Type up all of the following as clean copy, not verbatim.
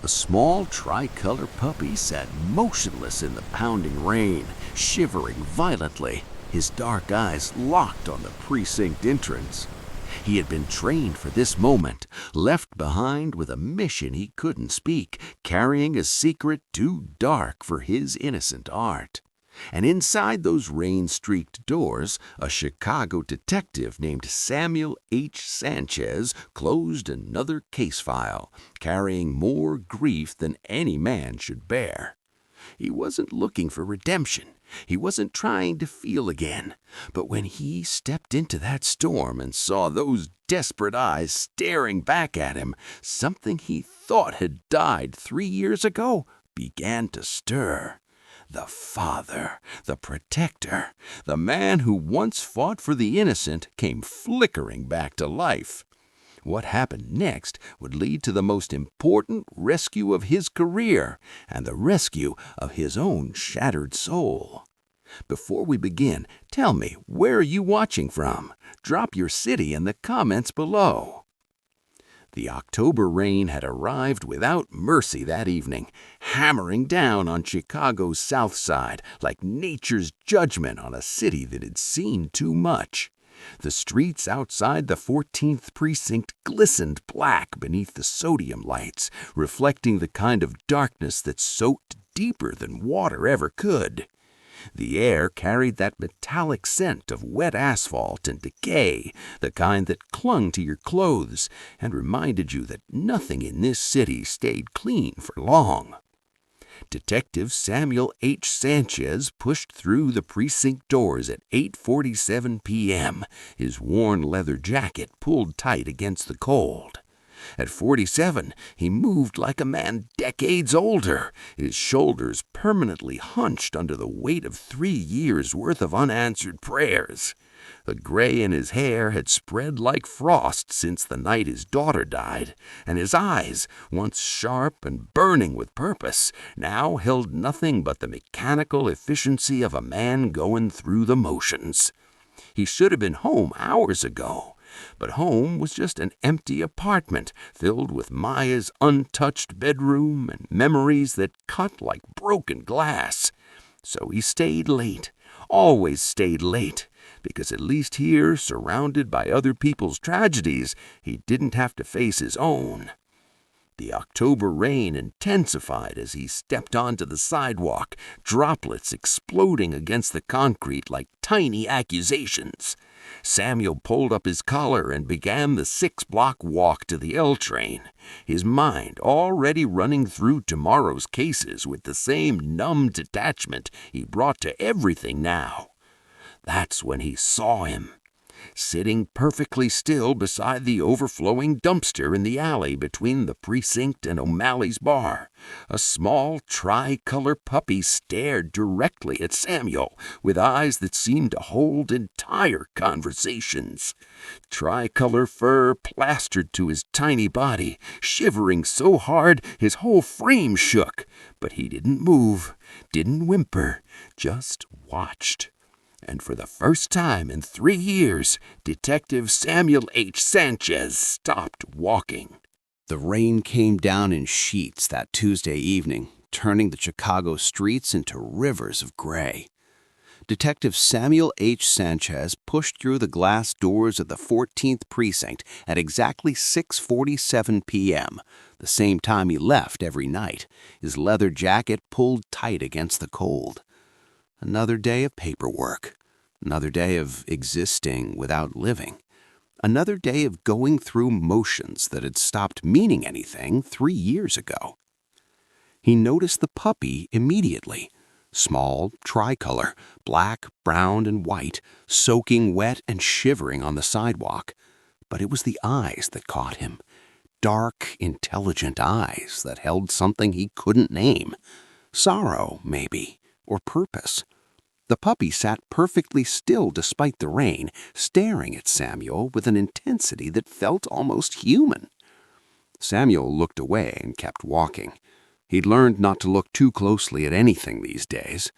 A small tricolor puppy sat motionless in the pounding rain, shivering violently, his dark eyes locked on the precinct entrance. He had been trained for this moment, left behind with a mission he couldn't speak, carrying a secret too dark for his innocent heart. And inside those rain-streaked doors, a Chicago detective named Samuel Sanchez closed another case file, carrying more grief than any man should bear. He wasn't looking for redemption. He wasn't trying to feel again. But when he stepped into that storm and saw those desperate eyes staring back at him, something he thought had died 3 years ago began to stir. The father, the protector, the man who once fought for the innocent came flickering back to life. What happened next would lead to the most important rescue of his career and the rescue of his own shattered soul. Before we begin, tell me, where are you watching from? Drop your city in the comments below. The October rain had arrived without mercy that evening, hammering down on Chicago's South Side like nature's judgment on a city that had seen too much. The streets outside the 14th precinct glistened black beneath the sodium lights, reflecting the kind of darkness that soaked deeper than water ever could. The air carried that metallic scent of wet asphalt and decay, the kind that clung to your clothes and reminded you that nothing in this city stayed clean for long. Detective Samuel Sanchez pushed through the precinct doors at 8:47 p.m., his worn leather jacket pulled tight against the cold. At 47, he moved like a man decades older, his shoulders permanently hunched under the weight of 3 years' worth of unanswered prayers. The gray in his hair had spread like frost since the night his daughter died, and his eyes, once sharp and burning with purpose, now held nothing but the mechanical efficiency of a man going through the motions. He should have been home hours ago. But home was just an empty apartment filled with Maya's untouched bedroom and memories that cut like broken glass. So he stayed late, always stayed late, because at least here, surrounded by other people's tragedies, he didn't have to face his own. The October rain intensified as he stepped onto the sidewalk, droplets exploding against the concrete like tiny accusations. Samuel pulled up his collar and began the 6-block walk to the L train, his mind already running through tomorrow's cases with the same numb detachment he brought to everything now. That's when he saw him, sitting perfectly still beside the overflowing dumpster in the alley between the precinct and O'Malley's bar. A small tricolor puppy stared directly at Samuel with eyes that seemed to hold entire conversations. Tricolor fur plastered to his tiny body, shivering so hard his whole frame shook. But he didn't move, didn't whimper, just watched. And for the first time in 3 years, Detective Samuel Sanchez stopped walking. The rain came down in sheets that Tuesday evening, turning the Chicago streets into rivers of gray. Detective Samuel Sanchez pushed through the glass doors of the 14th precinct at exactly 6:47 p.m., the same time he left every night, his leather jacket pulled tight against the cold. Another day of paperwork, another day of existing without living, another day of going through motions that had stopped meaning anything 3 years ago. He noticed the puppy immediately, small, tricolor, black, brown, and white, soaking wet and shivering on the sidewalk. But it was the eyes that caught him, dark, intelligent eyes that held something he couldn't name. Sorrow, maybe, or purpose. The puppy sat perfectly still despite the rain, staring at Samuel with an intensity that felt almost human. Samuel looked away and kept walking. He'd learned not to look too closely at anything these days.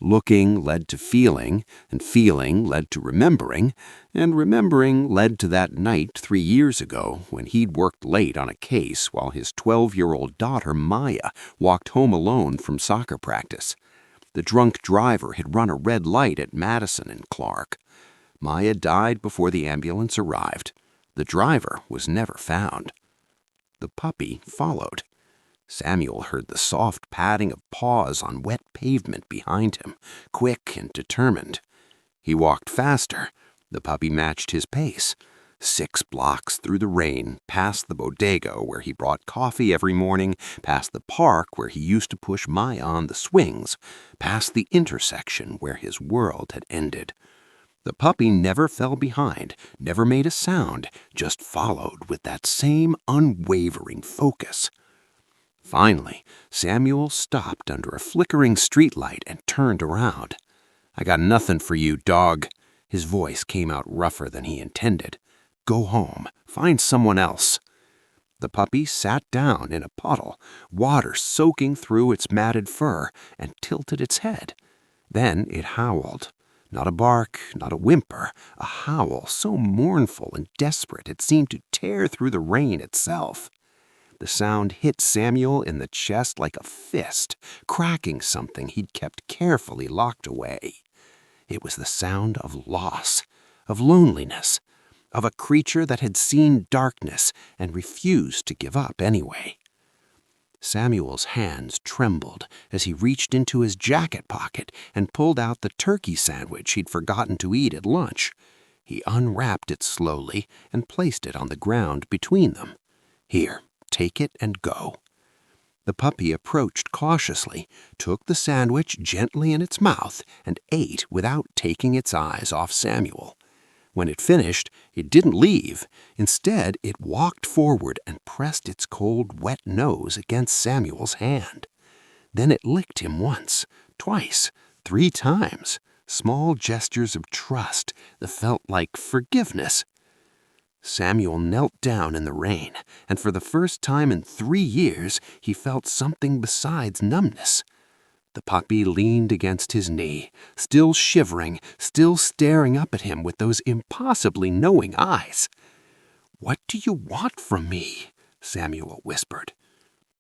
Looking led to feeling, and feeling led to remembering, and remembering led to that night 3 years ago when he'd worked late on a case while his 12-year-old daughter, Maya, walked home alone from soccer practice. The drunk driver had run a red light at Madison and Clark. Maya died before the ambulance arrived. The driver was never found. The puppy followed. Samuel heard the soft padding of paws on wet pavement behind him, quick and determined. He walked faster. The puppy matched his pace. 6 blocks through the rain, past the bodega where he brought coffee every morning, past the park where he used to push Maya on the swings, past the intersection where his world had ended. The puppy never fell behind, never made a sound, just followed with that same unwavering focus. Finally, Samuel stopped under a flickering streetlight and turned around. "I got nothing for you, dog." His voice came out rougher than he intended. "Go home. Find someone else." The puppy sat down in a puddle, water soaking through its matted fur, and tilted its head. Then it howled. Not a bark, not a whimper, a howl so mournful and desperate it seemed to tear through the rain itself. The sound hit Samuel in the chest like a fist, cracking something he'd kept carefully locked away. It was the sound of loss, of loneliness, of a creature that had seen darkness and refused to give up anyway. Samuel's hands trembled as he reached into his jacket pocket and pulled out the turkey sandwich he'd forgotten to eat at lunch. He unwrapped it slowly and placed it on the ground between them. "Here, take it and go." The puppy approached cautiously, took the sandwich gently in its mouth, and ate without taking its eyes off Samuel. When it finished, it didn't leave. Instead, it walked forward and pressed its cold, wet nose against Samuel's hand. Then it licked him once, twice, 3 times, small gestures of trust that felt like forgiveness. Samuel knelt down in the rain, and for the first time in 3 years, he felt something besides numbness. The puppy leaned against his knee, still shivering, still staring up at him with those impossibly knowing eyes. "What do you want from me?" Samuel whispered.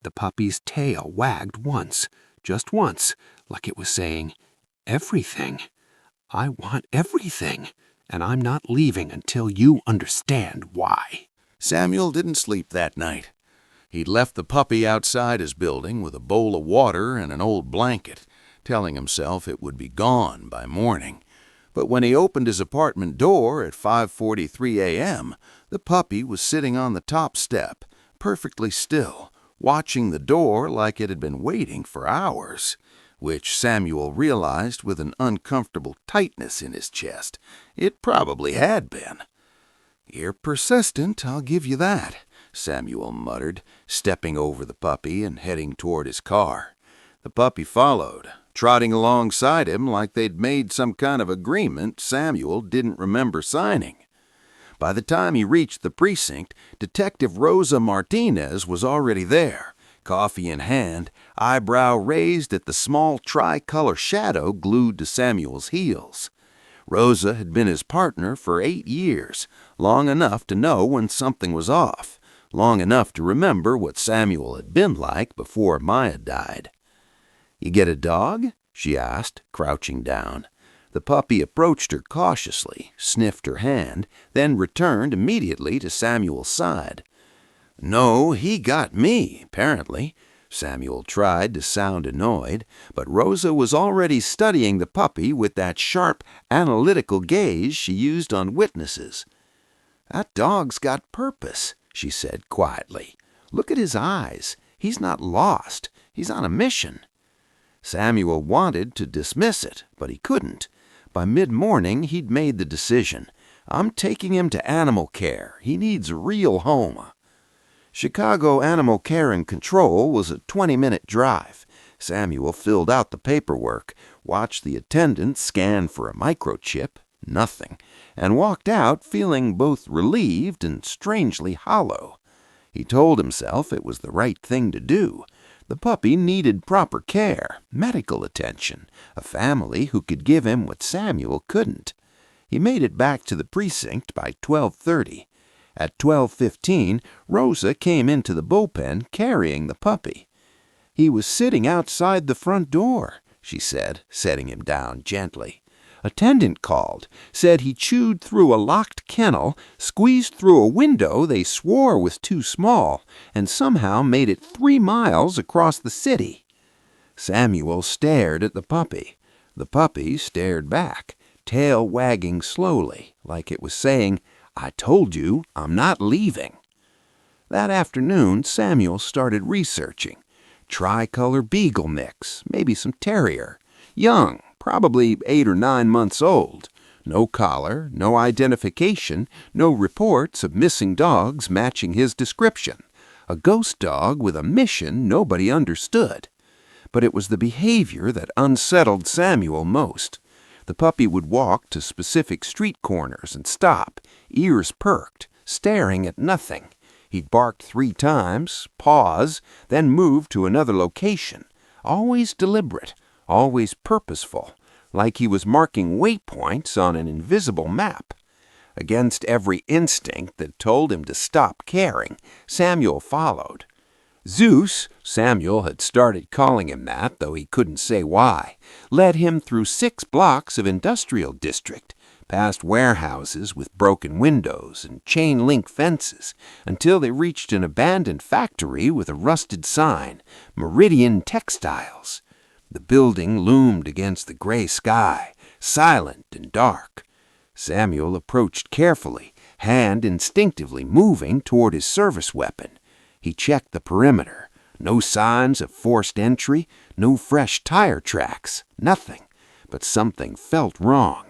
The puppy's tail wagged once, just once, like it was saying, "Everything. I want everything, and I'm not leaving until you understand why." Samuel didn't sleep that night. He'd left the puppy outside his building with a bowl of water and an old blanket, telling himself it would be gone by morning. But when he opened his apartment door at 5:43 a.m., the puppy was sitting on the top step, perfectly still, watching the door like it had been waiting for hours, which Samuel realized with an uncomfortable tightness in his chest. It probably had been. "You're persistent, I'll give you that," Samuel muttered, stepping over the puppy and heading toward his car. The puppy followed, trotting alongside him like they'd made some kind of agreement Samuel didn't remember signing. By the time he reached the precinct, Detective Rosa Martinez was already there, coffee in hand, eyebrow raised at the small tricolor shadow glued to Samuel's heels. Rosa had been his partner for 8 years, long enough to know when something was off, long enough to remember what Samuel had been like before Maya died. "You get a dog?" she asked, crouching down. The puppy approached her cautiously, sniffed her hand, then returned immediately to Samuel's side. "No, he got me, apparently." Samuel tried to sound annoyed, but Rosa was already studying the puppy with that sharp, analytical gaze she used on witnesses. "That dog's got purpose," she said quietly. "Look at his eyes. He's not lost. He's on a mission." Samuel wanted to dismiss it, but he couldn't. By mid-morning, he'd made the decision. "I'm taking him to animal care. He needs a real home." Chicago Animal Care and Control was a 20-minute drive. Samuel filled out the paperwork, watched the attendant scan for a microchip, nothing, and walked out feeling both relieved and strangely hollow. He told himself it was the right thing to do. The puppy needed proper care, medical attention, a family who could give him what Samuel couldn't. He made it back to the precinct by 12:30. At 12:15, Rosa came into the bullpen carrying the puppy. "He was sitting outside the front door," she said, setting him down gently. "Attendant called, said he chewed through a locked kennel, squeezed through a window they swore was too small, and somehow made it 3 miles across the city." Samuel stared at the puppy. The puppy stared back, tail wagging slowly, like it was saying, "I told you, I'm not leaving." That afternoon, Samuel started researching. Tricolor beagle mix, maybe some terrier. Young, probably 8 or 9 months old. No collar, no identification, no reports of missing dogs matching his description. A ghost dog with a mission nobody understood. But it was the behavior that unsettled Samuel most. The puppy would walk to specific street corners and stop, ears perked, staring at nothing. He'd bark 3 times, pause, then move to another location. Always deliberate, always purposeful, like he was marking waypoints on an invisible map. Against every instinct that told him to stop caring, Samuel followed. Zeus, Samuel had started calling him that, though he couldn't say why, led him through 6 blocks of industrial district, past warehouses with broken windows and chain-link fences, until they reached an abandoned factory with a rusted sign, Meridian Textiles. The building loomed against the gray sky, silent and dark. Samuel approached carefully, hand instinctively moving toward his service weapon. He checked the perimeter. No signs of forced entry, no fresh tire tracks, nothing. But something felt wrong.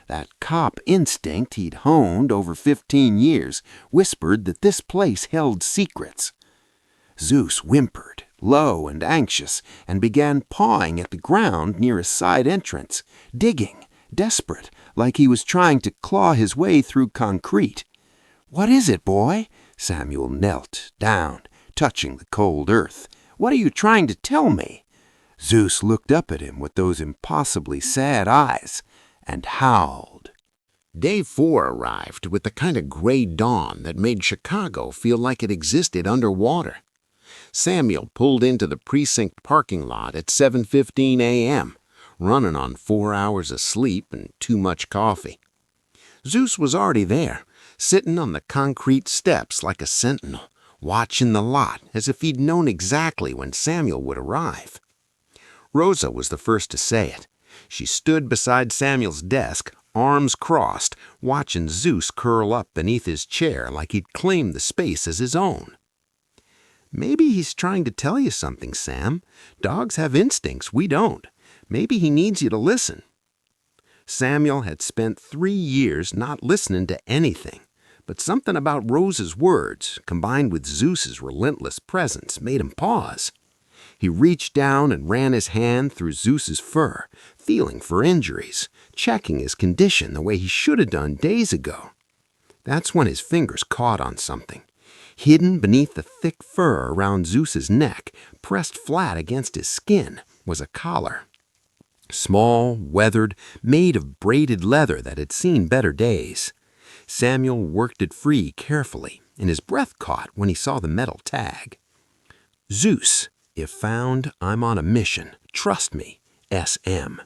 That cop instinct he'd honed over 15 years whispered that this place held secrets. Zeus whimpered, low and anxious, and began pawing at the ground near a side entrance, digging, desperate, like he was trying to claw his way through concrete. "What is it, boy?" Samuel knelt down, touching the cold earth. "What are you trying to tell me?" Zeus looked up at him with those impossibly sad eyes and howled. Day 4 arrived with the kind of gray dawn that made Chicago feel like it existed underwater. Samuel pulled into the precinct parking lot at 7:15 a.m., running on 4 hours of sleep and too much coffee. Zeus was already there, sitting on the concrete steps like a sentinel, watching the lot as if he'd known exactly when Samuel would arrive. Rosa was the first to say it. She stood beside Samuel's desk, arms crossed, watching Zeus curl up beneath his chair like he'd claimed the space as his own. "Maybe he's trying to tell you something, Sam. Dogs have instincts, we don't. Maybe he needs you to listen." Samuel had spent 3 years not listening to anything, but something about Rosa's words, combined with Zeus's relentless presence, made him pause. He reached down and ran his hand through Zeus's fur, feeling for injuries, checking his condition the way he should have done days ago. That's when his fingers caught on something. Hidden beneath the thick fur around Zeus's neck, pressed flat against his skin, was a collar. Small, weathered, made of braided leather that had seen better days. Samuel worked it free carefully, and his breath caught when he saw the metal tag. "Zeus, if found, I'm on a mission. Trust me, S.M."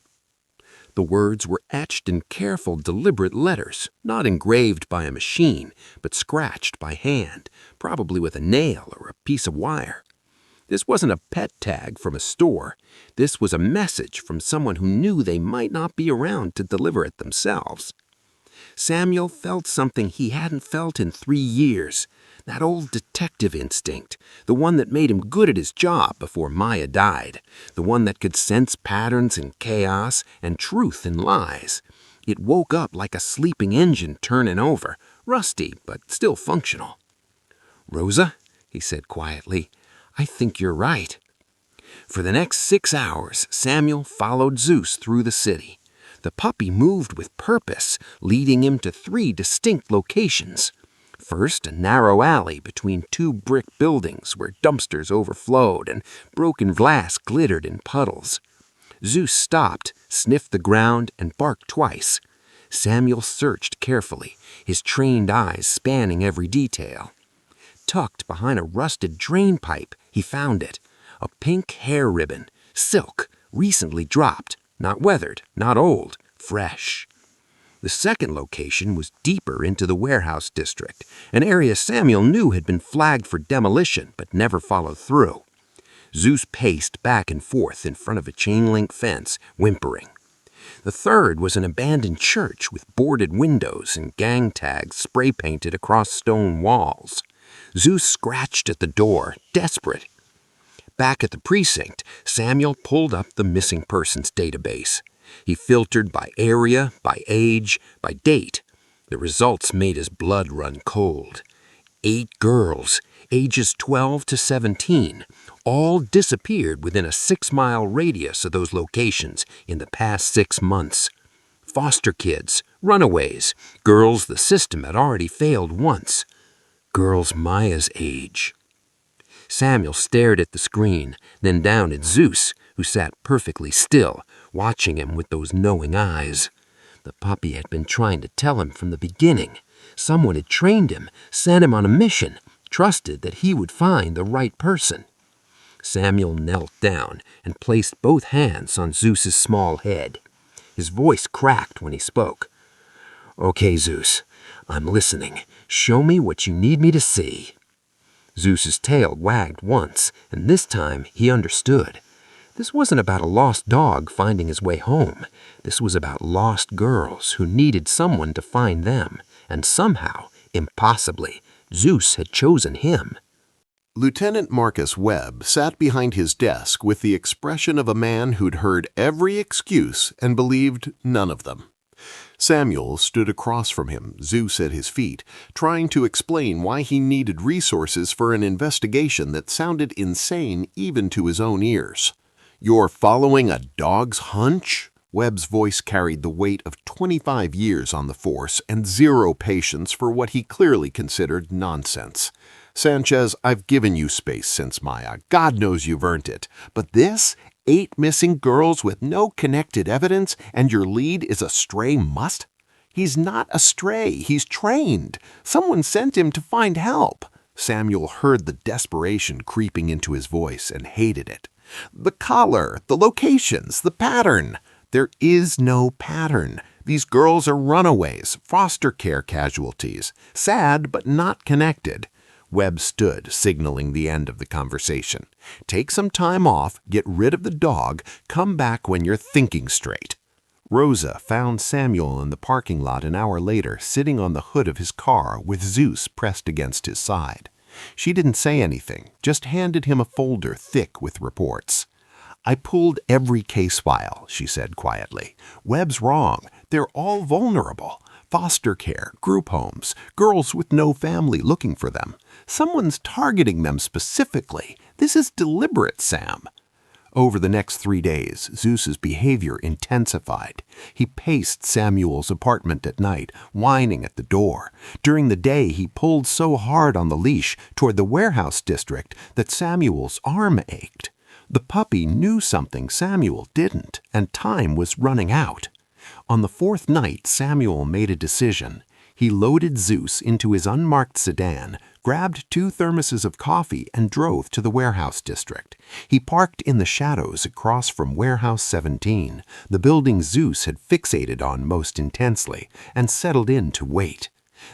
The words were etched in careful, deliberate letters, not engraved by a machine, but scratched by hand, probably with a nail or a piece of wire. This wasn't a pet tag from a store. This was a message from someone who knew they might not be around to deliver it themselves. Samuel felt something he hadn't felt in 3 years. That old detective instinct, the one that made him good at his job before Maya died, the one that could sense patterns in chaos and truth in lies. It woke up like a sleeping engine turning over, rusty but still functional. "Rosa," he said quietly, "I think you're right." For the next 6 hours, Samuel followed Zeus through the city. The puppy moved with purpose, leading him to 3 distinct locations. First, a narrow alley between two brick buildings where dumpsters overflowed and broken glass glittered in puddles. Zeus stopped, sniffed the ground, and barked twice. Samuel searched carefully, his trained eyes spanning every detail. Tucked behind a rusted drain pipe, he found it. A pink hair ribbon, silk, recently dropped, not weathered, not old, fresh. The second location was deeper into the warehouse district, an area Samuel knew had been flagged for demolition but never followed through. Zeus paced back and forth in front of a chain-link fence, whimpering. The third was an abandoned church with boarded windows and gang tags spray-painted across stone walls. Zeus scratched at the door, desperate. Back at the precinct, Samuel pulled up the missing persons database. He filtered by area, by age, by date. The results made his blood run cold. 8 girls, ages 12 to 17, all disappeared within a 6-mile radius of those locations in the past 6 months. Foster kids, runaways, girls the system had already failed once. Girls Maya's age. Samuel stared at the screen, then down at Zeus, who sat perfectly still, watching him with those knowing eyes. The puppy had been trying to tell him from the beginning. Someone had trained him, sent him on a mission, trusted that he would find the right person. Samuel knelt down and placed both hands on Zeus's small head. His voice cracked when he spoke. "Okay, Zeus, I'm listening. Show me what you need me to see." Zeus's tail wagged once, and this time he understood. This wasn't about a lost dog finding his way home. This was about lost girls who needed someone to find them, and somehow, impossibly, Zeus had chosen him. Lieutenant Marcus Webb sat behind his desk with the expression of a man who'd heard every excuse and believed none of them. Samuel stood across from him, Zeus at his feet, trying to explain why he needed resources for an investigation that sounded insane even to his own ears. "You're following a dog's hunch?" Webb's voice carried the weight of 25 years on the force and zero patience for what he clearly considered nonsense. "Sanchez, I've given you space since Maya. God knows you've earned it. But this? 8 missing girls with no connected evidence, and your lead is a stray mutt? He's not a stray. He's trained. Someone sent him to find help." Samuel heard the desperation creeping into his voice and hated it. "The collar, the locations, the pattern. There is no pattern. These girls are runaways, foster care casualties. Sad, but not connected." Webb stood, signaling the end of the conversation. "Take some time off, get rid of the dog, come back when you're thinking straight." Rosa found Samuel in the parking lot an hour later, sitting on the hood of his car with Zeus pressed against his side. She didn't say anything, just handed him a folder thick with reports. "I pulled every case file," she said quietly. "Webb's wrong. They're all vulnerable. Foster care, group homes, girls with no family looking for them. Someone's targeting them specifically. This is deliberate, Sam." Over the next 3 days, Zeus's behavior intensified. He paced Samuel's apartment at night, whining at the door. During the day, he pulled so hard on the leash toward the warehouse district that Samuel's arm ached. The puppy knew something Samuel didn't, and time was running out. On the 4th night, Samuel made a decision. He loaded Zeus into his unmarked sedan, grabbed 2 thermoses of coffee, and drove to the warehouse district. He parked in the shadows across from Warehouse 17, the building Zeus had fixated on most intensely, and settled in to wait.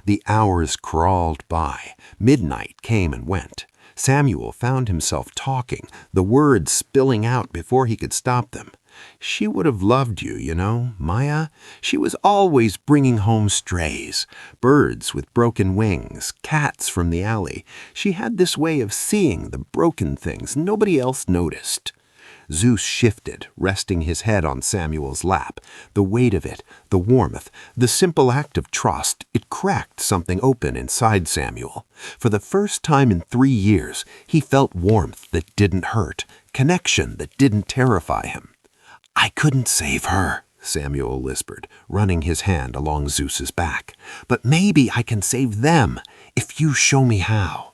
The hours crawled by. Midnight came and went. Samuel found himself talking, the words spilling out before he could stop them. "She would have loved you, you know, Maya. She was always bringing home strays, birds with broken wings, cats from the alley. She had this way of seeing the broken things nobody else noticed." Zeus shifted, resting his head on Samuel's lap. The weight of it, the warmth, the simple act of trust, it cracked something open inside Samuel. For the first time in 3 years, he felt warmth that didn't hurt, connection that didn't terrify him. "I couldn't save her," Samuel whispered, running his hand along Zeus's back. "But maybe I can save them if you show me how."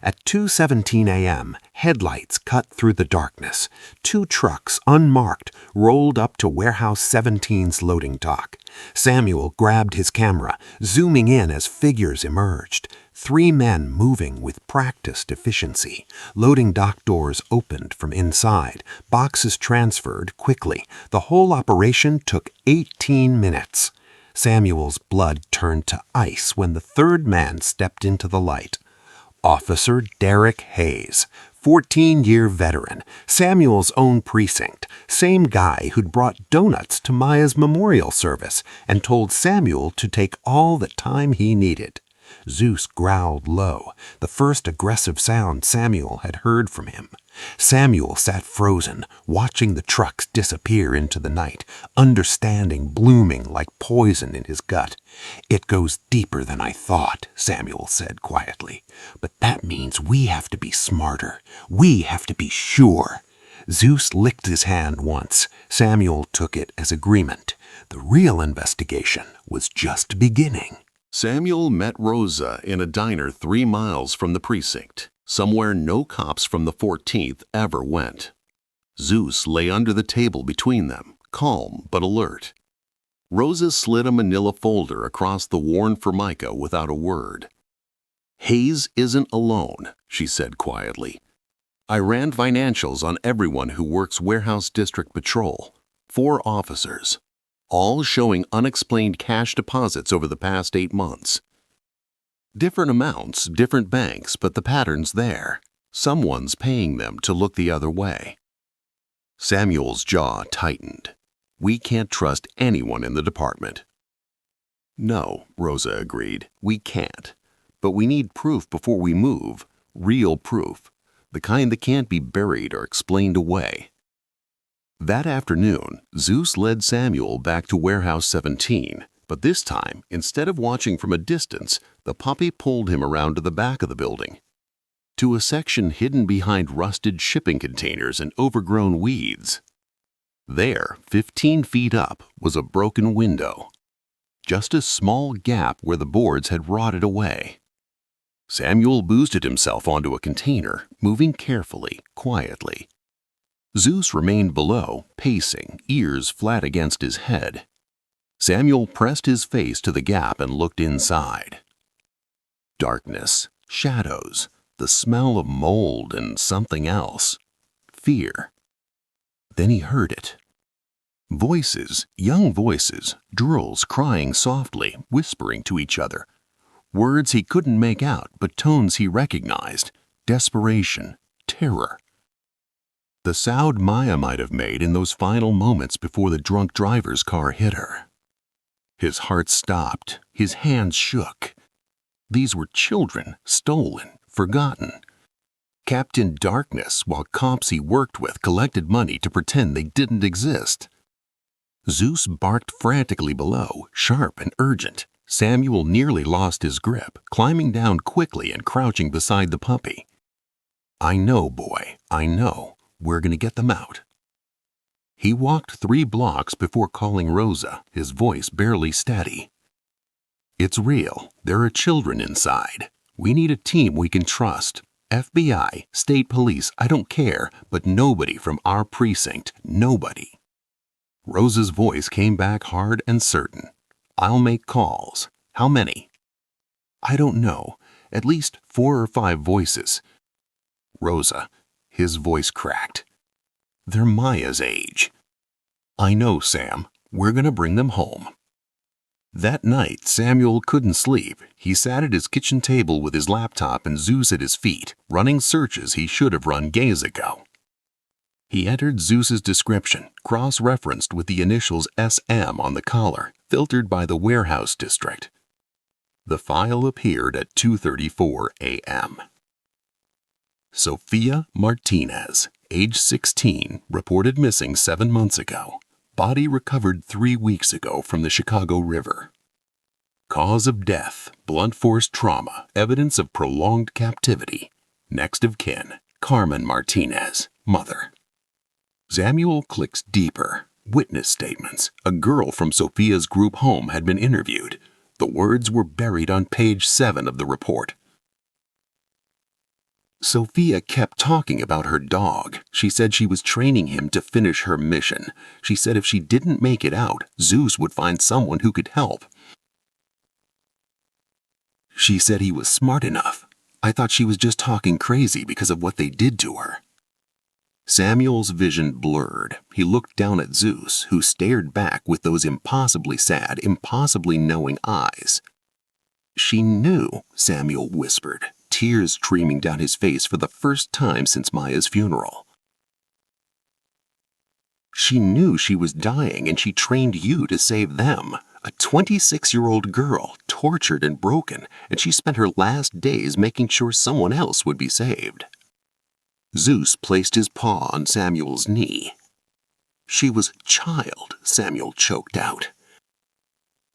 At 2:17 a.m., headlights cut through the darkness. 2 trucks, unmarked, rolled up to Warehouse 17's loading dock. Samuel grabbed his camera, zooming in as figures emerged. 3 men moving with practiced efficiency. Loading dock doors opened from inside. Boxes transferred quickly. The whole operation took 18 minutes. Samuel's blood turned to ice when the 3rd man stepped into the light. Officer Derek Hayes, 14-year veteran, Samuel's own precinct, same guy who'd brought donuts to Maya's memorial service and told Samuel to take all the time he needed. Zeus growled low, the first aggressive sound Samuel had heard from him. Samuel sat frozen, watching the trucks disappear into the night, understanding blooming like poison in his gut. "It goes deeper than I thought," Samuel said quietly. "But that means we have to be smarter. We have to be sure." Zeus licked his hand once. Samuel took it as agreement. The real investigation was just beginning. Samuel met Rosa in a diner 3 miles from the precinct, somewhere no cops from the 14th ever went. Zeus lay under the table between them, calm but alert. Rosa slid a manila folder across the worn formica without a word. "Hayes isn't alone," she said quietly. "I ran financials on everyone who works Warehouse District Patrol. 4 officers. All showing unexplained cash deposits over the past 8 months. Different amounts, different banks, but the pattern's there. Someone's paying them to look the other way." Samuel's jaw tightened. "We can't trust anyone in the department." "No," Rosa agreed, "we can't. But we need proof before we move. Real proof. The kind that can't be buried or explained away." That afternoon, Zeus led Samuel back to Warehouse 17, but this time, instead of watching from a distance, the puppy pulled him around to the back of the building, to a section hidden behind rusted shipping containers and overgrown weeds. There, 15 feet up, was a broken window, just a small gap where the boards had rotted away. Samuel boosted himself onto a container, moving carefully, quietly. Zeus remained below, pacing, ears flat against his head. Samuel pressed his face to the gap and looked inside. Darkness, shadows, the smell of mold and something else. Fear. Then he heard it. Voices, young voices, drills crying softly, whispering to each other. Words he couldn't make out, but tones he recognized. Desperation, terror. The sound Maya might have made in those final moments before the drunk driver's car hit her. His heart stopped. His hands shook. These were children, stolen, forgotten. Kept in darkness while cops he worked with collected money to pretend they didn't exist. Zeus barked frantically below, sharp and urgent. Samuel nearly lost his grip, climbing down quickly and crouching beside the puppy. "I know, boy, I know. We're going to get them out." He walked 3 blocks before calling Rosa, his voice barely steady. "It's real. There are children inside. We need a team we can trust. FBI, state police, I don't care, but nobody from our precinct, nobody." Rosa's voice came back hard and certain. "I'll make calls. How many?" "I don't know. At least 4 or 5 voices." "Rosa," his voice cracked. "They're Maya's age." "I know, Sam. We're going to bring them home." That night, Samuel couldn't sleep. He sat at his kitchen table with his laptop and Zeus at his feet, running searches he should have run days ago. He entered Zeus's description, cross-referenced with the initials SM on the collar, filtered by the Warehouse District. The file appeared at 2:34 a.m. Sophia Martinez, age 16, reported missing 7 months ago. Body recovered 3 weeks ago from the Chicago River. Cause of death, blunt force trauma, evidence of prolonged captivity. Next of kin, Carmen Martinez, mother. Samuel clicks deeper. Witness statements. A girl from Sophia's group home had been interviewed. The words were buried on page 7 of the report. Sophia kept talking about her dog. She said she was training him to finish her mission. She said if she didn't make it out, Zeus would find someone who could help. She said he was smart enough. I thought she was just talking crazy because of what they did to her. Samuel's vision blurred. He looked down at Zeus, who stared back with those impossibly sad, impossibly knowing eyes. She knew, Samuel whispered, tears streaming down his face for the first time since Maya's funeral. She knew she was dying and she trained you to save them. A 26-year-old girl, tortured and broken, and she spent her last days making sure someone else would be saved. Zeus placed his paw on Samuel's knee. She was a child, Samuel choked out.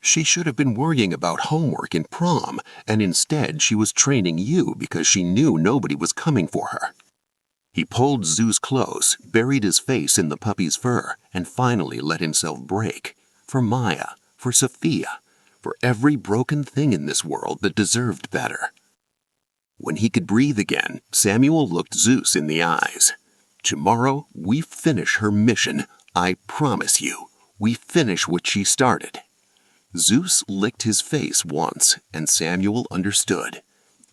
She should have been worrying about homework and prom, and instead she was training you because she knew nobody was coming for her. He pulled Zeus close, buried his face in the puppy's fur, and finally let himself break. For Maya, for Sophia, for every broken thing in this world that deserved better. When he could breathe again, Samuel looked Zeus in the eyes. Tomorrow, we finish her mission. I promise you, we finish what she started. Zeus licked his face once, and Samuel understood.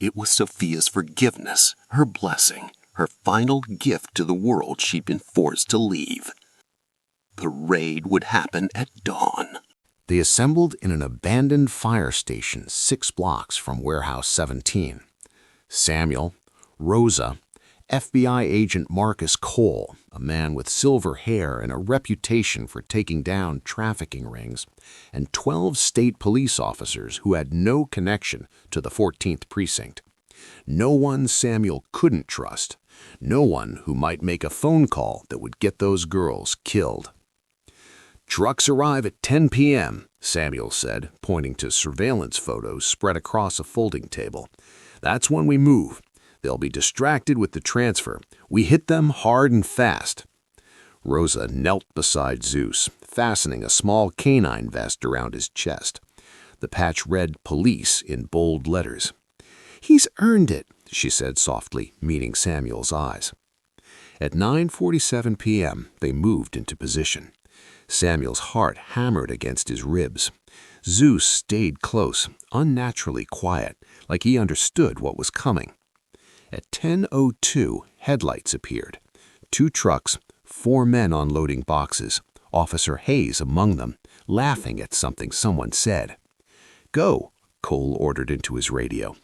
It was Sophia's forgiveness, her blessing, her final gift to the world she'd been forced to leave. The raid would happen at dawn. They assembled in an abandoned fire station 6 blocks from Warehouse 17. Samuel, Rosa, FBI agent Marcus Cole, a man with silver hair and a reputation for taking down trafficking rings, and 12 state police officers who had no connection to the 14th precinct. No one Samuel couldn't trust, no one who might make a phone call that would get those girls killed. "Trucks arrive at 10 p.m., Samuel said, pointing to surveillance photos spread across a folding table. "That's when we move. They'll be distracted with the transfer. We hit them hard and fast." Rosa knelt beside Zeus, fastening a small canine vest around his chest. The patch read "Police" in bold letters. "He's earned it," she said softly, meeting Samuel's eyes. At 9:47 p.m., they moved into position. Samuel's heart hammered against his ribs. Zeus stayed close, unnaturally quiet, like he understood what was coming. At 10:02, headlights appeared. 2 trucks, 4 men unloading boxes, Officer Hayes among them, laughing at something someone said. "Go," Cole ordered into his radio.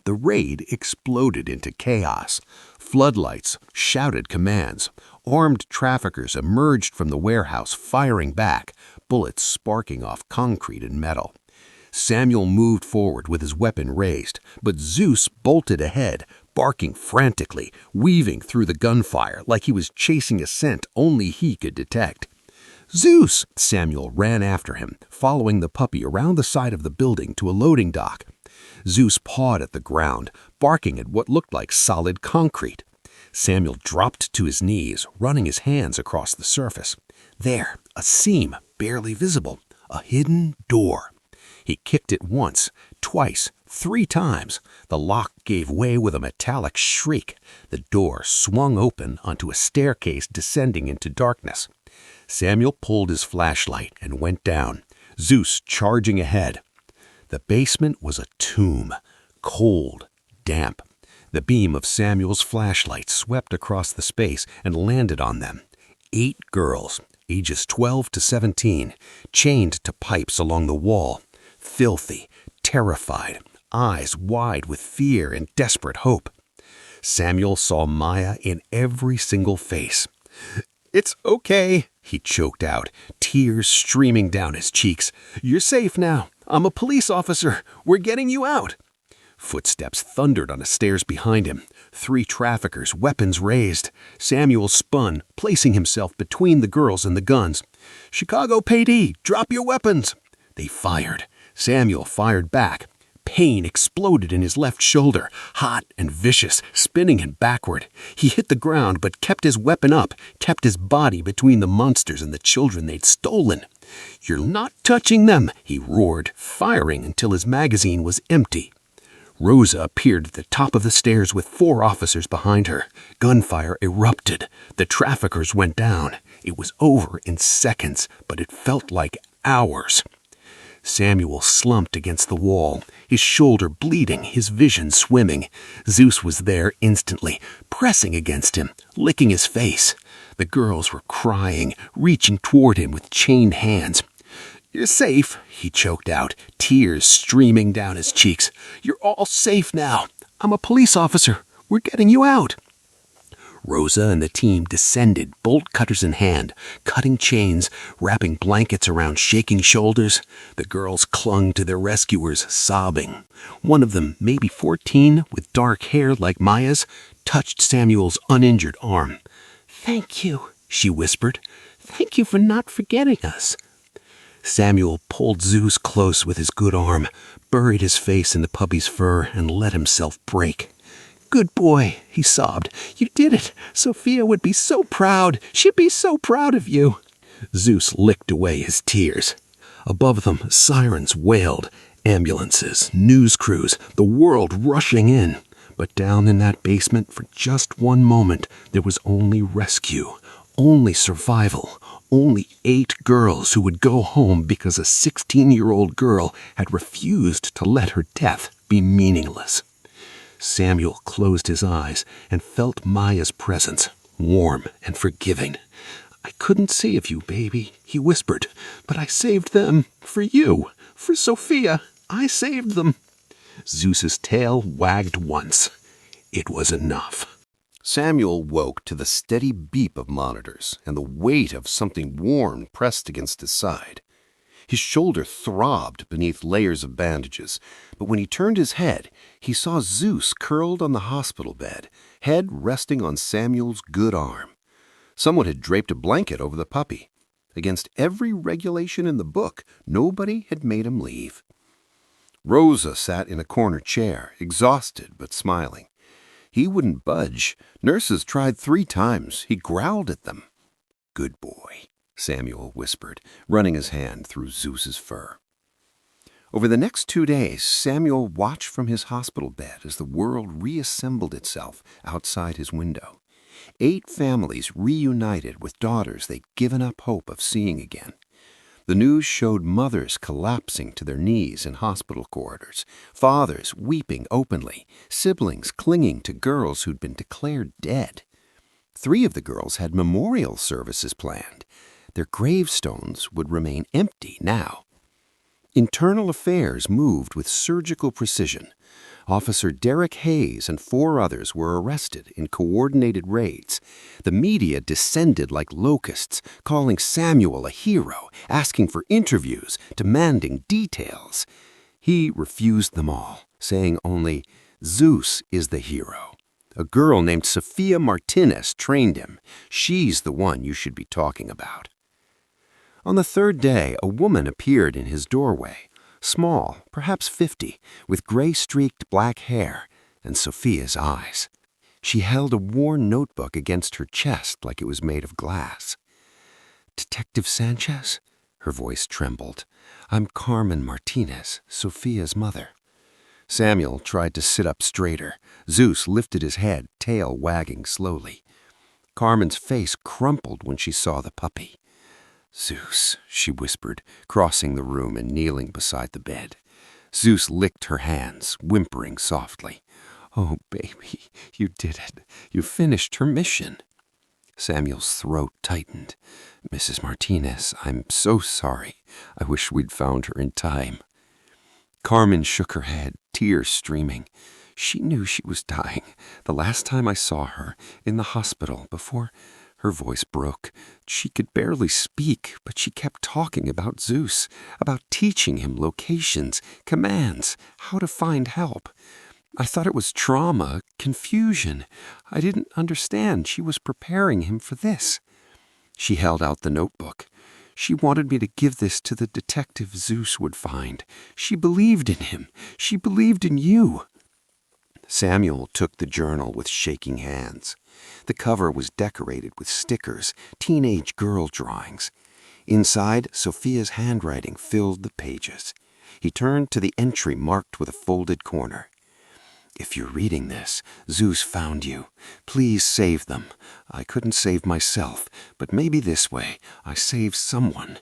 The raid exploded into chaos. Floodlights, shouted commands. Armed traffickers emerged from the warehouse firing back, bullets sparking off concrete and metal. Samuel moved forward with his weapon raised, but Zeus bolted ahead, barking frantically, weaving through the gunfire like he was chasing a scent only he could detect. "Zeus!" Samuel ran after him, following the puppy around the side of the building to a loading dock. Zeus pawed at the ground, barking at what looked like solid concrete. Samuel dropped to his knees, running his hands across the surface. There, a seam, barely visible, a hidden door. He kicked it once, twice, 3 times. The lock gave way with a metallic shriek. The door swung open onto a staircase descending into darkness. Samuel pulled his flashlight and went down, Zeus charging ahead. The basement was a tomb, cold, damp. The beam of Samuel's flashlight swept across the space and landed on them. 8 girls, ages 12 to 17, chained to pipes along the wall, filthy, terrified, eyes wide with fear and desperate hope. Samuel saw Maya in every single face. "It's okay," he choked out, tears streaming down his cheeks. "You're safe now. I'm a police officer. We're getting you out." Footsteps thundered on the stairs behind him. 3 traffickers, weapons raised. Samuel spun, placing himself between the girls and the guns. "Chicago PD, drop your weapons." They fired. Samuel fired back. Pain exploded in his left shoulder, hot and vicious, spinning him backward. He hit the ground but kept his weapon up, kept his body between the monsters and the children they'd stolen. "You're not touching them," he roared, firing until his magazine was empty. Rosa appeared at the top of the stairs with 4 officers behind her. Gunfire erupted. The traffickers went down. It was over in seconds, but it felt like hours. Samuel slumped against the wall, his shoulder bleeding, his vision swimming. Zeus was there instantly, pressing against him, licking his face. The girls were crying, reaching toward him with chained hands. "You're safe," he choked out, tears streaming down his cheeks. "You're all safe now. I'm a police officer. We're getting you out." Rosa and the team descended, bolt cutters in hand, cutting chains, wrapping blankets around shaking shoulders. The girls clung to their rescuers, sobbing. One of them, maybe 14, with dark hair like Maya's, touched Samuel's uninjured arm. "Thank you," she whispered. "Thank you for not forgetting us." Samuel pulled Zeus close with his good arm, buried his face in the puppy's fur, and let himself break. "Good boy," he sobbed. "You did it. Sophia would be so proud. She'd be so proud of you." Zeus licked away his tears. Above them, sirens wailed, ambulances, news crews, the world rushing in. But down in that basement, for just one moment, there was only rescue, only survival, only 8 girls who would go home because a 16-year-old girl had refused to let her death be meaningless. Samuel closed his eyes and felt Maya's presence, warm and forgiving. "I couldn't save you, baby," he whispered, "but I saved them for you, for Sophia. I saved them." Zeus's tail wagged once. It was enough. Samuel woke to the steady beep of monitors and the weight of something warm pressed against his side. His shoulder throbbed beneath layers of bandages, but when he turned his head, he saw Zeus curled on the hospital bed, head resting on Samuel's good arm. Someone had draped a blanket over the puppy. Against every regulation in the book, nobody had made him leave. Rosa sat in a corner chair, exhausted but smiling. He wouldn't budge. Nurses tried 3 times. He growled at them. "Good boy," Samuel whispered, running his hand through Zeus's fur. Over the next 2 days, Samuel watched from his hospital bed as the world reassembled itself outside his window. 8 families reunited with daughters they'd given up hope of seeing again. The news showed mothers collapsing to their knees in hospital corridors, fathers weeping openly, siblings clinging to girls who'd been declared dead. 3 of the girls had memorial services planned. Their gravestones would remain empty now. Internal affairs moved with surgical precision. Officer Derek Hayes and 4 others were arrested in coordinated raids. The media descended like locusts, calling Samuel a hero, asking for interviews, demanding details. He refused them all, saying only, "Zeus is the hero. A girl named Sophia Martinez trained him. She's the one you should be talking about." On the 3rd day, a woman appeared in his doorway. Small, perhaps 50, with gray-streaked black hair and Sophia's eyes. She held a worn notebook against her chest like it was made of glass. "Detective Sanchez?" Her voice trembled. "I'm Carmen Martinez, Sophia's mother." Samuel tried to sit up straighter. Zeus lifted his head, tail wagging slowly. Carmen's face crumpled when she saw the puppy. "Zeus," she whispered, crossing the room and kneeling beside the bed. Zeus licked her hands, whimpering softly. "Oh, baby, you did it. You finished her mission." Samuel's throat tightened. "Mrs. Martinez, I'm so sorry. I wish we'd found her in time." Carmen shook her head, tears streaming. "She knew she was dying. The last time I saw her, in the hospital, before—" Her voice broke. She could barely speak, but she kept talking about Zeus, about teaching him locations, commands, how to find help. I thought it was trauma, confusion. I didn't understand she was preparing him for this. She held out the notebook. She wanted me to give this to the detective Zeus would find. She believed in him. She believed in you." Samuel took the journal with shaking hands. The cover was decorated with stickers, teenage girl drawings. Inside, Sophia's handwriting filled the pages. He turned to the entry marked with a folded corner. "If you're reading this, Zeus found you. Please save them. I couldn't save myself, but maybe this way I save someone.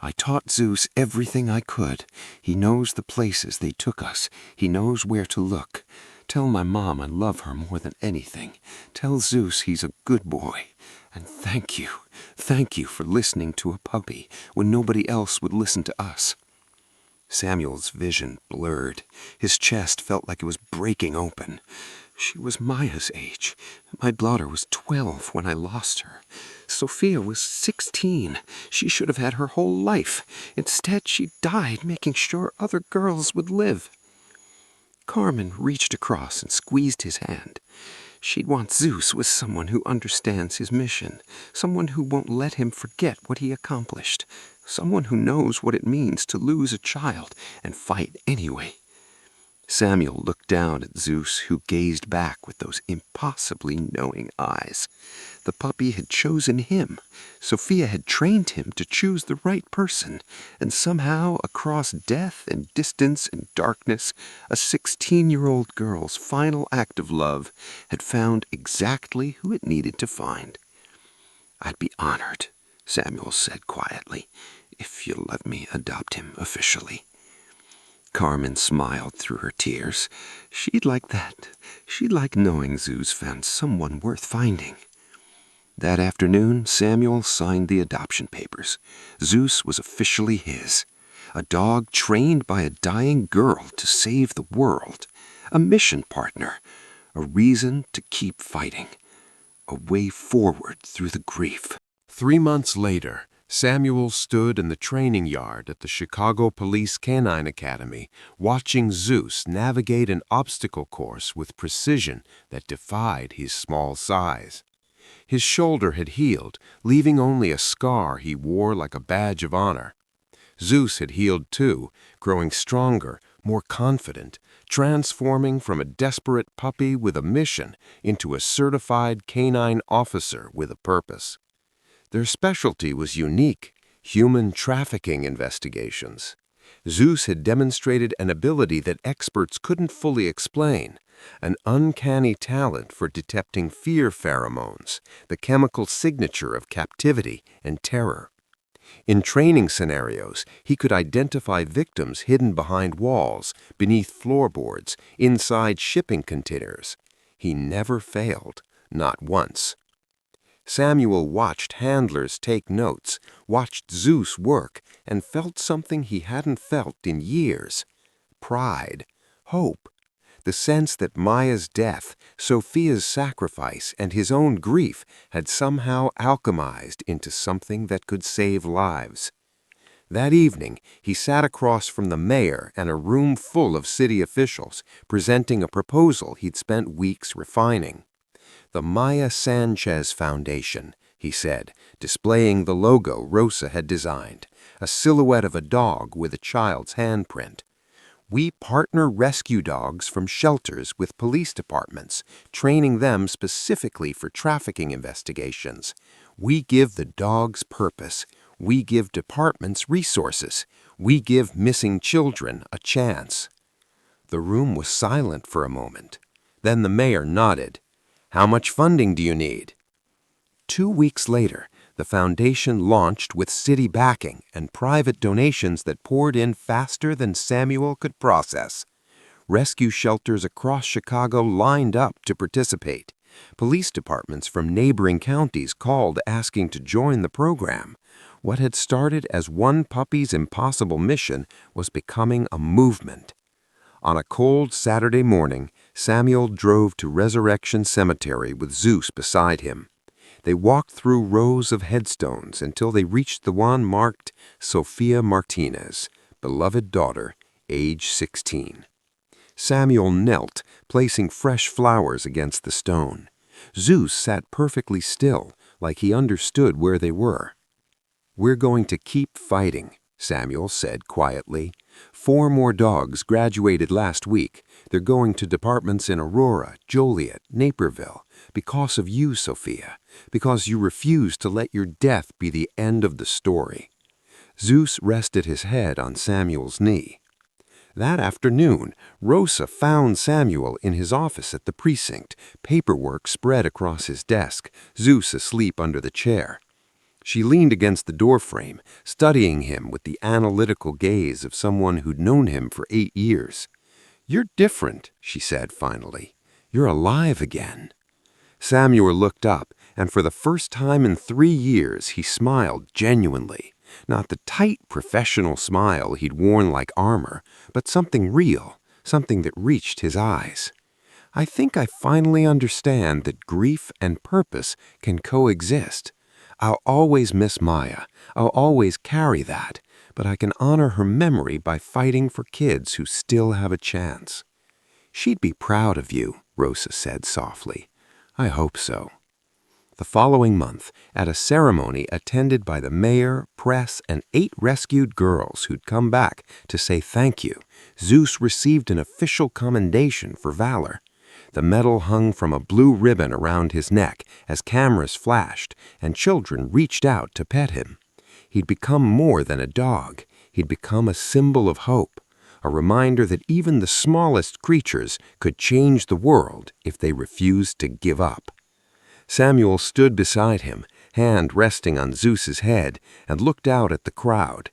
I taught Zeus everything I could. He knows the places they took us. He knows where to look. Tell my mom I love her more than anything. Tell Zeus he's a good boy. And thank you for listening to a puppy when nobody else would listen to us." Samuel's vision blurred. His chest felt like it was breaking open. She was Maya's age. My daughter was 12 when I lost her. Sophia was 16. She should have had her whole life. Instead, she died making sure other girls would live. Carmen reached across and squeezed his hand. She'd want Zeus with someone who understands his mission, someone who won't let him forget what he accomplished, someone who knows what it means to lose a child and fight anyway. Samuel looked down at Zeus, who gazed back with those impossibly knowing eyes. The puppy had chosen him. Sophia had trained him to choose the right person, and somehow, across death and distance and darkness, a 16-year-old girl's final act of love had found exactly who it needed to find. "I'd be honored," Samuel said quietly, "if you'll let me adopt him officially." Carmen smiled through her tears. She'd like that. She'd like knowing Zeus found someone worth finding. That afternoon, Samuel signed the adoption papers. Zeus was officially his. A dog trained by a dying girl to save the world. A mission partner. A reason to keep fighting. A way forward through the grief. 3 months later, Samuel stood in the training yard at the Chicago Police Canine Academy, watching Zeus navigate an obstacle course with precision that defied his small size. His shoulder had healed, leaving only a scar he wore like a badge of honor. Zeus had healed too, growing stronger, more confident, transforming from a desperate puppy with a mission into a certified canine officer with a purpose. Their specialty was unique, human trafficking investigations. Zeus had demonstrated an ability that experts couldn't fully explain, an uncanny talent for detecting fear pheromones, the chemical signature of captivity and terror. In training scenarios, he could identify victims hidden behind walls, beneath floorboards, inside shipping containers. He never failed, not once. Samuel watched handlers take notes, watched Zeus work, and felt something he hadn't felt in years. Pride, hope, the sense that Maya's death, Sophia's sacrifice, and his own grief had somehow alchemized into something that could save lives. That evening, he sat across from the mayor and a room full of city officials, presenting a proposal he'd spent weeks refining. "The Maya Sanchez Foundation," he said, displaying the logo Rosa had designed, a silhouette of a dog with a child's handprint. "We partner rescue dogs from shelters with police departments, training them specifically for trafficking investigations. We give the dogs purpose. We give departments resources. We give missing children a chance." The room was silent for a moment. Then the mayor nodded. "How much funding do you need?" 2 weeks later, the foundation launched with city backing and private donations that poured in faster than Samuel could process. Rescue shelters across Chicago lined up to participate. Police departments from neighboring counties called asking to join the program. What had started as one puppy's impossible mission was becoming a movement. On a cold Saturday morning, Samuel drove to Resurrection Cemetery with Zeus beside him. They walked through rows of headstones until they reached the one marked Sophia Martinez, beloved daughter, age 16. Samuel knelt, placing fresh flowers against the stone. Zeus sat perfectly still, like he understood where they were. "We're going to keep fighting," Samuel said quietly. "4 more dogs graduated last week. They're going to departments in Aurora, Joliet, Naperville, because of you, Sophia, because you refused to let your death be the end of the story." Zeus rested his head on Samuel's knee. That afternoon, Rosa found Samuel in his office at the precinct, paperwork spread across his desk, Zeus asleep under the chair. She leaned against the doorframe, studying him with the analytical gaze of someone who'd known him for 8 years. "You're different," she said finally. "You're alive again." Samuel looked up, and for the first time in 3 years, he smiled genuinely. Not the tight, professional smile he'd worn like armor, but something real, something that reached his eyes. "I think I finally understand that grief and purpose can coexist. I'll always miss Maya. I'll always carry that, but I can honor her memory by fighting for kids who still have a chance." "She'd be proud of you," Rosa said softly. "I hope so." The following month, at a ceremony attended by the mayor, press, and 8 rescued girls who'd come back to say thank you, Zeus received an official commendation for valor. The medal hung from a blue ribbon around his neck as cameras flashed and children reached out to pet him. He'd become more than a dog. He'd become a symbol of hope, a reminder that even the smallest creatures could change the world if they refused to give up. Samuel stood beside him, hand resting on Zeus's head, and looked out at the crowd.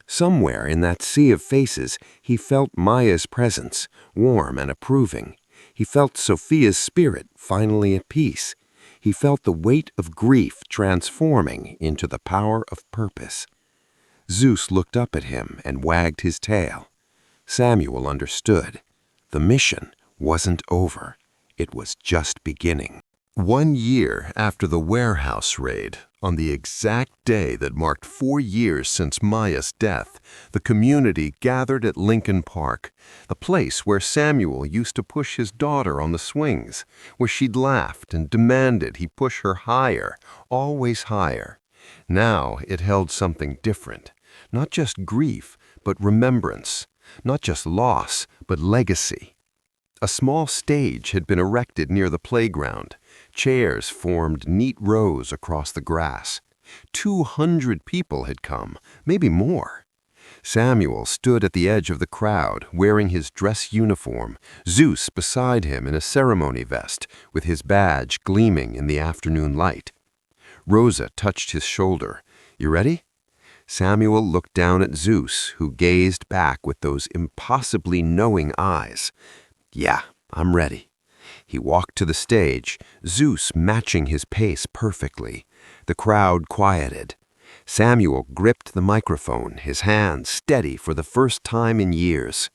Somewhere in that sea of faces, he felt Maya's presence, warm and approving. He felt Sophia's spirit finally at peace. He felt the weight of grief transforming into the power of purpose. Zeus looked up at him and wagged his tail. Samuel understood. The mission wasn't over. It was just beginning. 1 year after the warehouse raid, on the exact day that marked 4 years since Maya's death, the community gathered at Lincoln Park, the place where Samuel used to push his daughter on the swings, where she'd laughed and demanded he push her higher, always higher. Now it held something different, not just grief, but remembrance, not just loss, but legacy. A small stage had been erected near the playground. Chairs formed neat rows across the grass. 200 people had come, maybe more. Samuel stood at the edge of the crowd, wearing his dress uniform, Zeus beside him in a ceremony vest, with his badge gleaming in the afternoon light. Rosa touched his shoulder. "You ready?" Samuel looked down at Zeus, who gazed back with those impossibly knowing eyes. "Yeah, I'm ready." He walked to the stage, Zeus matching his pace perfectly. The crowd quieted. Samuel gripped the microphone, his hand steady for the first time in years.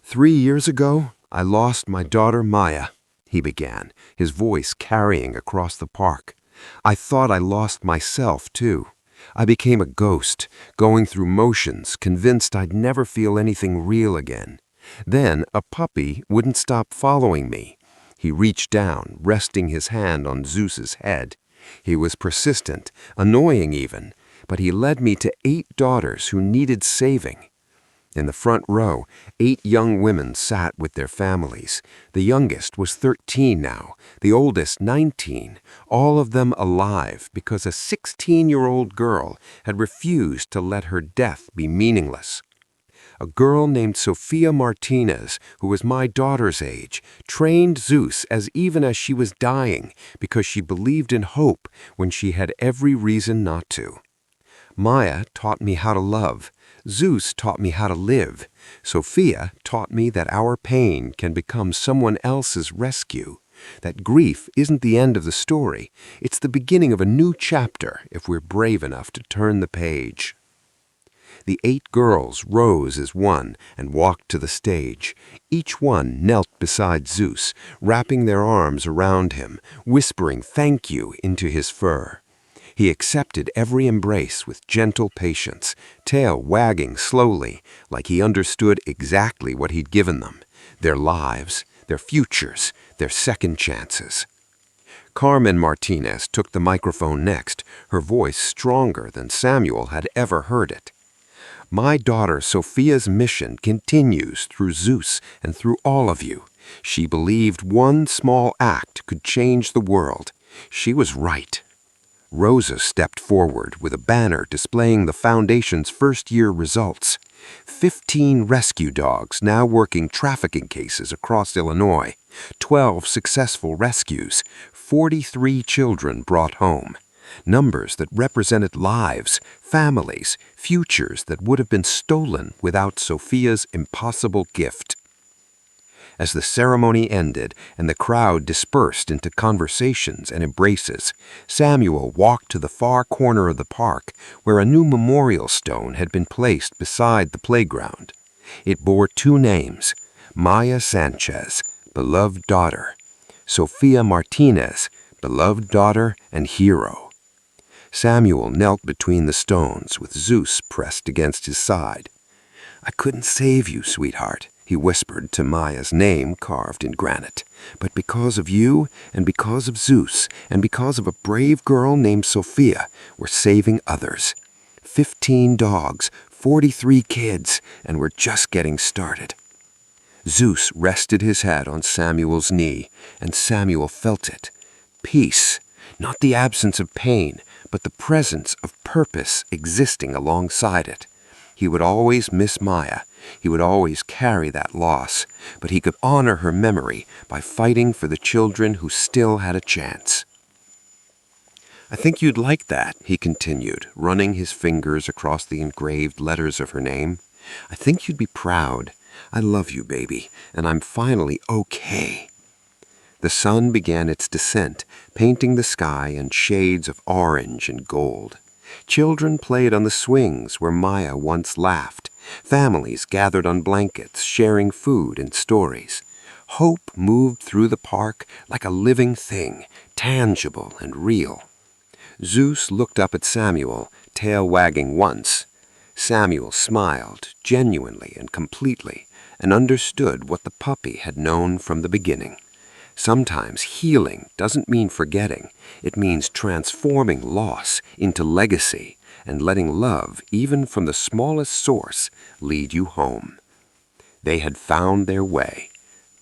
"3 years ago, I lost my daughter Maya," he began, his voice carrying across the park. "I thought I lost myself, too. I became a ghost, going through motions, convinced I'd never feel anything real again. Then a puppy wouldn't stop following me." He reached down, resting his hand on Zeus's head. He was persistent, annoying even, but he led me to 8 daughters who needed saving. In the front row, 8 young women sat with their families. The youngest was 13 now, the oldest 19, all of them alive because a 16-year-old girl had refused to let her death be meaningless. A girl named Sophia Martinez, who was my daughter's age, trained Zeus even as she was dying because she believed in hope when she had every reason not to. Maya taught me how to love. Zeus taught me how to live. Sophia taught me that our pain can become someone else's rescue, that grief isn't the end of the story. It's the beginning of a new chapter if we're brave enough to turn the page. The 8 girls rose as one and walked to the stage. Each one knelt beside Zeus, wrapping their arms around him, whispering thank you into his fur. He accepted every embrace with gentle patience, tail wagging slowly, like he understood exactly what he'd given them, their lives, their futures, their second chances. Carmen Martinez took the microphone next, her voice stronger than Samuel had ever heard it. My daughter Sophia's mission continues through Zeus and through all of you. She believed one small act could change the world. She was right. Rosa stepped forward with a banner displaying the Foundation's first-year results. 15 rescue dogs now working trafficking cases across Illinois, 12 successful rescues, 43 children brought home. Numbers that represented lives, families, futures that would have been stolen without Sophia's impossible gift. As the ceremony ended and the crowd dispersed into conversations and embraces, Samuel walked to the far corner of the park where a new memorial stone had been placed beside the playground. It bore 2 names, Maya Sanchez, beloved daughter, Sophia Martinez, beloved daughter and hero. Samuel knelt between the stones with Zeus pressed against his side. "I couldn't save you, sweetheart," he whispered to Maya's name carved in granite. "But because of you, and because of Zeus, and because of a brave girl named Sophia, we're saving others. 15 dogs, 43 kids, and we're just getting started." Zeus rested his head on Samuel's knee, and Samuel felt it. Peace, not the absence of pain, but the presence of purpose existing alongside it. He would always miss Maya. He would always carry that loss, but he could honor her memory by fighting for the children who still had a chance. "I think you'd like that," he continued, running his fingers across the engraved letters of her name. "I think you'd be proud. I love you, baby, and I'm finally okay." The sun began its descent, painting the sky in shades of orange and gold. Children played on the swings where Maya once laughed. Families gathered on blankets, sharing food and stories. Hope moved through the park like a living thing, tangible and real. Zeus looked up at Samuel, tail wagging once. Samuel smiled, genuinely and completely, and understood what the puppy had known from the beginning. Sometimes healing doesn't mean forgetting. It means transforming loss into legacy and letting love, even from the smallest source, lead you home. They had found their way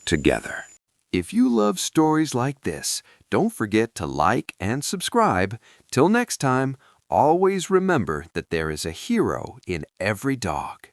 together. If you love stories like this, don't forget to like and subscribe. Till next time, always remember that there is a hero in every dog.